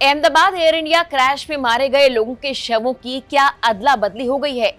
Ahmedabad air India crash में मारे गए लोगों के शवों की क्या अदला बदली हो गई है?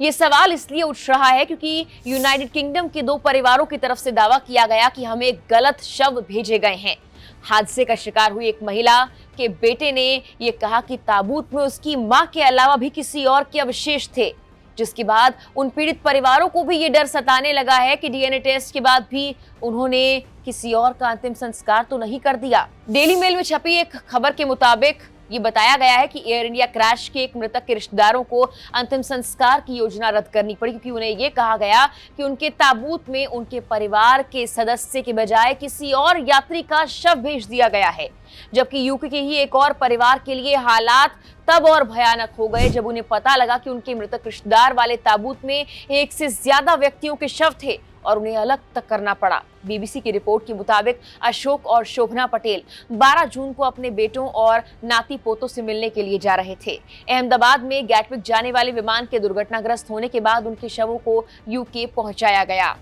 ये सवाल इसलिए उठ रहा है क्योंकि यूनाइटेड किंगडम के दो परिवारों की तरफ से दावा किया गया कि हमें गलत शव भेजे गए हैं। हादसे का शिकार हुई एक महिला के बेटे ने यह कहा कि ताबूत में उसकी मां के अलावा भी किसी और के अवशेष थे, जिसके बाद उन पीड़ित परिवारों को भी ये डर सताने लगा है कि डीएनए टेस्ट के बाद भी उन्होंने किसी और का अंतिम संस्कार तो नहीं कर दिया। डेली मेल में छपी एक खबर के मुताबिक ये बताया गया है कि एयर इंडिया क्रैश के एक मृतक के रिश्तेदारों को अंतिम संस्कार की योजना रद्द करनी पड़ी क्योंकि उन्हें ये कहा गया कि उनके ताबूत में उनके परिवार के सदस्य के बजाय किसी और यात्री का शव भेज दिया गया है। जबकि यूके के ही एक और परिवार के लिए हालात तब और भयानक हो गए जब उन्हें पता लगा कि उनके मृतक रिश्तेदार वाले ताबूत में एक से ज्यादा व्यक्तियों के शव थे और उन्हें अलग तक करना पड़ा। बीबीसी की रिपोर्ट के मुताबिक अशोक और शोभना पटेल 12 जून को अपने बेटों और नाती पोतों से मिलने के लिए जा रहे थे। अहमदाबाद में गैटविक जाने वाले विमान के दुर्घटनाग्रस्त होने के बाद उनके शवों को यूके पहुंचाया गया।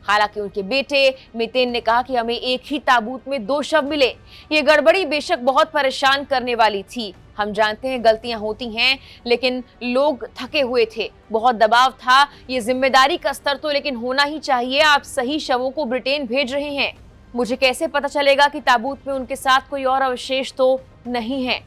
हालांकि उनके बेटे मितेन ने कहा कि हमें एक ही ताबूत में 2 शव मिले। ये गड़बड़ी बेशक बहुत परेशान करने वाली थी। हम जानते हैं गलतियां होती हैं, लेकिन लोग थके हुए थे, बहुत दबाव था। ये जिम्मेदारी का स्तर तो लेकिन होना ही चाहिए। आप सही शवों को ब्रिटेन भेज रहे हैं। मुझे कैसे पता चलेगा कि ताबूत में उनके साथ कोई और अवशेष तो नहीं है?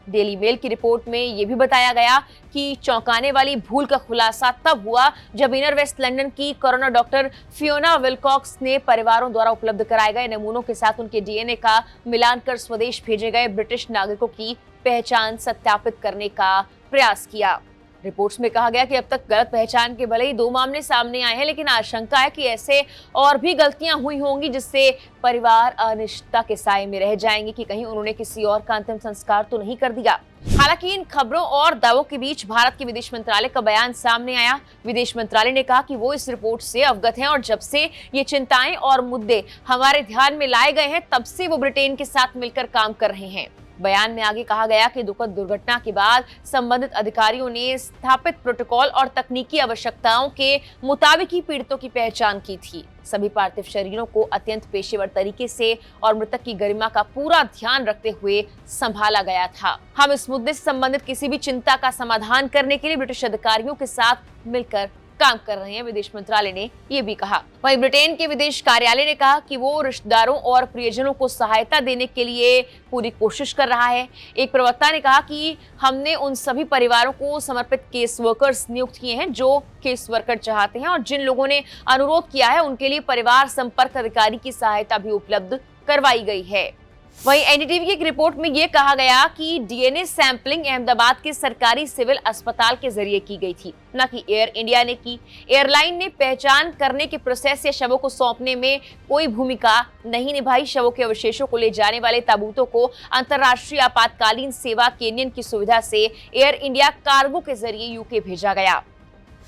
डेली मेल की रिपोर्ट में यह भी बताया गया कि चौंकाने वाली भूल का खुलासा तब हुआ जब इनर वेस्ट लंदन की कोरोना डॉक्टर फियोना विलकॉक्स ने परिवारों द्वारा उपलब्ध कराए गए नमूनों के साथ उनके डीएनए का मिलान कर स्वदेश भेजे गए ब्रिटिश नागरिकों की पहचान सत्यापित करने का प्रयास किया। रिपोर्ट्स में कहा गया कि अब तक गलत पहचान के भले ही 2 मामले सामने आए हैं, लेकिन आशंका है कि ऐसे और भी गलतियां हुई होंगी जिससे परिवार अनिश्चितता के साए में रह जाएंगे कि कहीं उन्होंने किसी और का अंतिम संस्कार तो नहीं कर दिया। हालांकि इन खबरों और दावों के बीच भारत के विदेश मंत्रालय का बयान सामने आया। विदेश मंत्रालय ने कहा कि वो इस रिपोर्ट से अवगत हैं और जब से ये चिंताएं और मुद्दे हमारे ध्यान में लाए गए हैं तब से वो ब्रिटेन के साथ मिलकर काम कर रहे हैं। बयान में आगे कहा गया कि दुखद दुर्घटना के बाद संबंधित अधिकारियों ने स्थापित प्रोटोकॉल और तकनीकी आवश्यकताओं के मुताबिक ही पीड़ितों की पहचान की थी। सभी पार्थिव शरीरों को अत्यंत पेशेवर तरीके से और मृतक की गरिमा का पूरा ध्यान रखते हुए संभाला गया था। हम इस मुद्दे से संबंधित किसी भी चिंता का समाधान करने के लिए ब्रिटिश अधिकारियों के साथ मिलकर काम कर रहे हैं, विदेश मंत्रालय ने ये भी कहा। वहीं ब्रिटेन के विदेश कार्यालय ने कहा कि वो रिश्तेदारों और प्रियजनों को सहायता देने के लिए पूरी कोशिश कर रहा है। एक प्रवक्ता ने कहा कि हमने उन सभी परिवारों को समर्पित केस वर्कर्स नियुक्त किए हैं जो केस वर्कर चाहते हैं और जिन लोगों ने अनुरोध किया है उनके लिए परिवार संपर्क अधिकारी की सहायता भी उपलब्ध करवाई गई है। वहीं एनडीटीवी की एक रिपोर्ट में यह कहा गया कि डीएनए सैंपलिंग अहमदाबाद के सरकारी सिविल अस्पताल के जरिए की गई थी, न कि एयर इंडिया ने की। एयरलाइन ने पहचान करने के प्रोसेस या शवों को सौंपने में कोई भूमिका नहीं निभाई। शवों के अवशेषों को ले जाने वाले ताबूतों को अंतर्राष्ट्रीय आपातकालीन सेवा केनियन की सुविधा से एयर इंडिया कार्गो के जरिए यूके भेजा गया।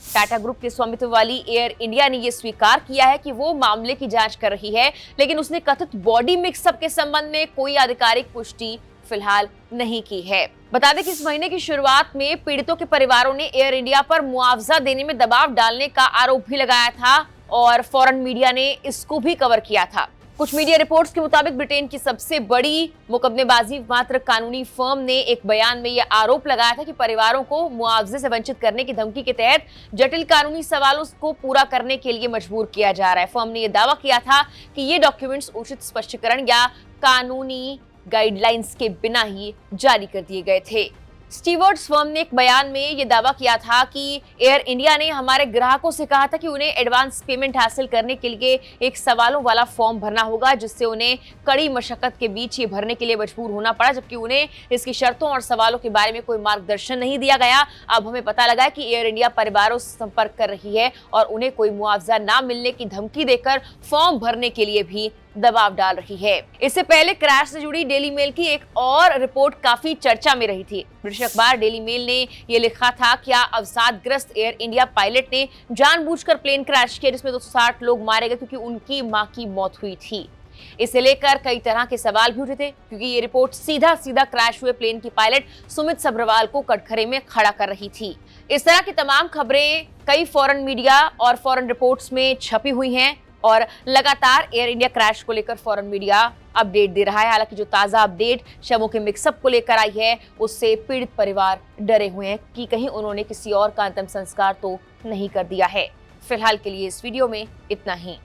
टाटा ग्रुप के स्वामित्व वाली एयर इंडिया ने यह स्वीकार किया है कि वो मामले की जांच कर रही है, लेकिन उसने कथित बॉडी मिक्सअप के संबंध में कोई आधिकारिक पुष्टि फिलहाल नहीं की है। बता दें कि इस महीने की शुरुआत में पीड़ितों के परिवारों ने एयर इंडिया पर मुआवजा देने में दबाव डालने का आरोप भी लगाया था और फॉरेन मीडिया ने इसको भी कवर किया था। कुछ मीडिया रिपोर्ट्स के मुताबिक ब्रिटेन की सबसे बड़ी मुकदमेबाजी मात्र कानूनी फर्म ने एक बयान में यह आरोप लगाया था कि परिवारों को मुआवजे से वंचित करने की धमकी के तहत जटिल कानूनी सवालों को पूरा करने के लिए मजबूर किया जा रहा है। फर्म ने यह दावा किया था कि ये डॉक्यूमेंट्स उचित स्पष्टीकरण या कानूनी गाइडलाइंस के बिना ही जारी कर दिए गए थे। स्टीवर्ड्स फर्म ने एक बयान में यह दावा किया था कि एयर इंडिया ने हमारे ग्राहकों से कहा था कि उन्हें एडवांस पेमेंट हासिल करने के लिए एक सवालों वाला फॉर्म भरना होगा, जिससे उन्हें कड़ी मशक्कत के बीच ये भरने के लिए मजबूर होना पड़ा, जबकि उन्हें इसकी शर्तों और सवालों के बारे में कोई मार्गदर्शन नहीं दिया गया। अब हमें पता लगा है कि एयर इंडिया परिवारों से संपर्क कर रही है और उन्हें कोई मुआवजा न मिलने की धमकी देकर फॉर्म भरने के लिए भी दबाव डाल रही है। इससे पहले क्रैश से जुड़ी डेली मेल की एक और रिपोर्ट काफी चर्चा में रही थी। ब्रिटिश अखबार डेली मेल ने यह लिखा था, क्या अवसादग्रस्त एयर इंडिया पायलट ने जानबूझकर प्लेन क्रैश किया जिसमें 260 लोग मारे गए क्योंकि उनकी मां की मौत हुई थी। इसे लेकर कई तरह के सवाल भी उठे थे क्योंकि ये रिपोर्ट सीधा क्रैश हुए प्लेन की पायलट सुमित सब्रवाल को कटघरे में खड़ा कर रही थी। इस तरह की तमाम खबरें कई फॉरेन मीडिया और फॉरेन रिपोर्ट्स में छपी हुई हैं। और लगातार एयर इंडिया क्रैश को लेकर फॉरेन मीडिया अपडेट दे रहा है। हालांकि जो ताजा अपडेट शवों के मिक्सअप को लेकर आई है, उससे पीड़ित परिवार डरे हुए हैं कि कहीं उन्होंने किसी और का अंतिम संस्कार तो नहीं कर दिया है। फिलहाल के लिए इस वीडियो में इतना ही।